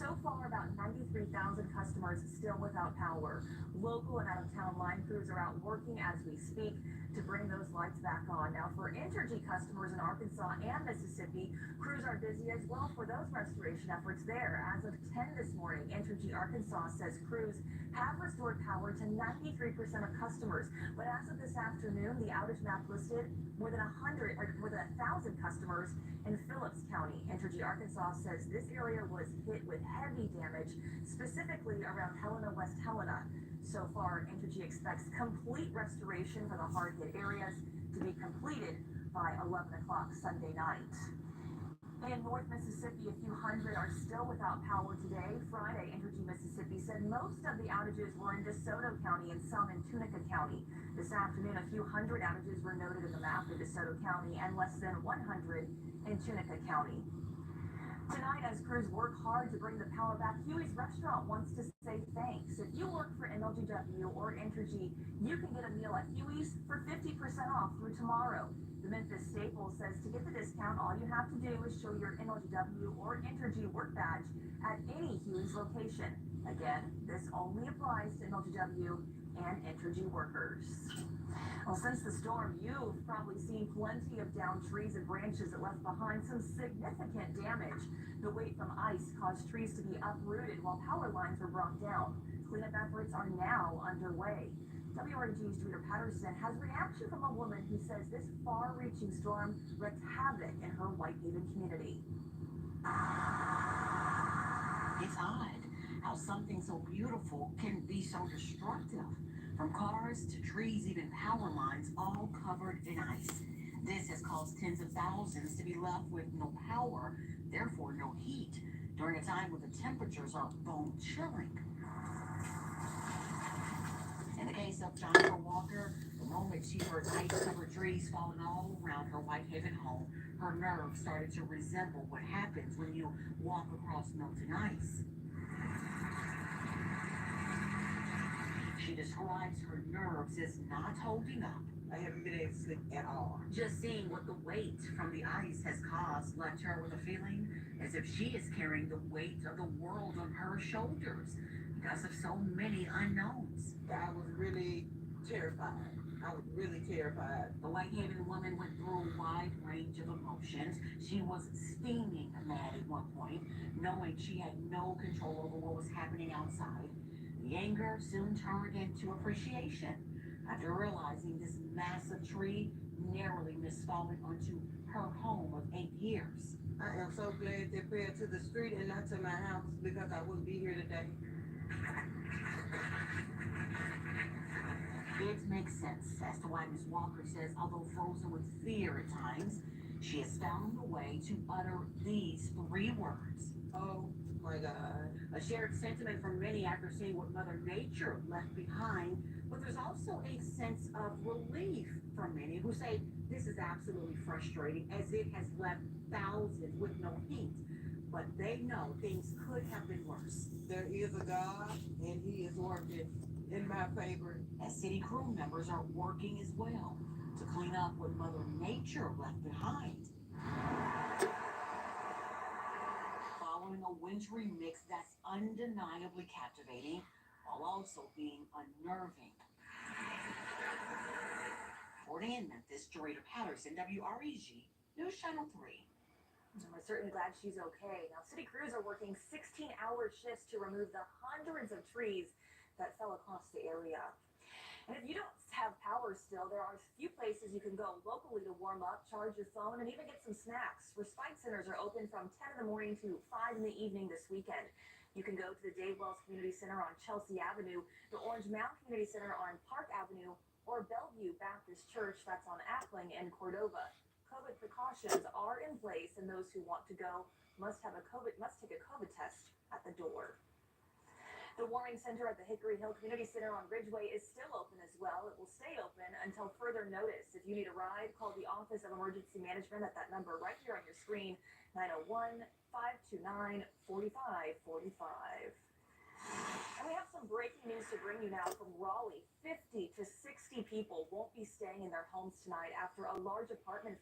So far, about 93,000 customers still without power. Local and out-of-town line crews are out working as we speak to bring those lights back on. Now, for Entergy customers in Arkansas and Mississippi, crews are busy as well for those restoration efforts there. As of 10 this morning, Entergy Arkansas says crews have restored power to 93% of customers. But as of this afternoon, the outage map listed more than 1,000 customers in Phillips County. Entergy Arkansas says this area was hit with heavy damage, specifically around Helena, West Helena. So far, Entergy expects complete restoration for the hard-hit areas to be completed by 11 o'clock Sunday night. In North Mississippi, a few hundred are still without power today. Friday, Entergy Mississippi said most of the outages were in DeSoto County and some in Tunica County. This afternoon, a few hundred outages were noted in the map of DeSoto County and less than 100 in Tunica County. Tonight, as crews work hard to bring the power back, Huey's Restaurant wants to say thanks. If you work for MLGW or Entergy, you can get a meal at Huey's for 50% off through tomorrow. The Memphis Staple says to get the discount, all you have to do is show your MLGW or Entergy work badge at any Huey's location. Again, this only applies to MLGW and Entergy workers. Well, since the storm, you've probably seen plenty of downed trees and branches that left behind some significant damage. The weight from ice caused trees to be uprooted while power lines were brought down. Cleanup efforts are now underway. WRG's Drew Patterson has reaction from a woman who says this far-reaching storm wreaked havoc in her Whitehaven community. It's odd how something so beautiful can be so destructive. From cars to trees, even power lines, all covered in ice. This has caused tens of thousands to be left with no power, therefore no heat, during a time when the temperatures are bone-chilling. In the case of Jennifer Walker, the moment she heard ice-covered trees falling all around her Whitehaven home, her nerves started to resemble what happens when you walk across melting ice. She describes her nerves as not holding up. I haven't been able to sleep at all. Just seeing what the weight from the ice has caused left her with a feeling as if she is carrying the weight of the world on her shoulders because of so many unknowns. I was really terrified. I was really terrified. The Whitehaven woman went through a wide range of emotions. She was steaming mad at one point, knowing she had no control over what was happening outside. The anger soon turned into appreciation after realizing this massive tree narrowly missed falling onto her home of 8 years. I am so glad they fell to the street and not to my house because I wouldn't be here today. It makes sense as to why Ms. Walker says, although frozen with fear at times, she has found a way to utter these 3 words. Oh my God. A shared sentiment from many after seeing what Mother Nature left behind, but there's also a sense of relief from many who say this is absolutely frustrating as it has left thousands with no heat. But they know things could have been worse. There is a God and He is working in my favor. As city crew members are working as well to clean up what Mother Nature left behind. Following a wintry mix that's undeniably captivating while also being unnerving. Reporting in Memphis, Drew Patterson, WREG, News Channel 3. We're certainly glad she's okay. Now, city crews are working 16-hour shifts to remove the hundreds of trees that fell across the area. And if you don't have power still, there are a few places you can go locally to warm up, charge your phone, and even get some snacks. Respite centers are open from 10 in the morning to 5 in the evening this weekend. You can go to the Dave Wells Community Center on Chelsea Avenue, the Orange Mound Community Center on Park Avenue, or Bellevue Baptist Church, that's on Ackling and Cordova. COVID precautions are in place, and those who want to go must take a COVID test at the door. The Warming Center at the Hickory Hill Community Center on Ridgeway is still open as well. It will stay open until further notice. If you need a ride, call the Office of Emergency Management at that number right here on your screen, 901-529-4545. And we have some breaking news to bring you now from Raleigh. 50 to 60 people won't be staying in their homes tonight after a large apartment fire.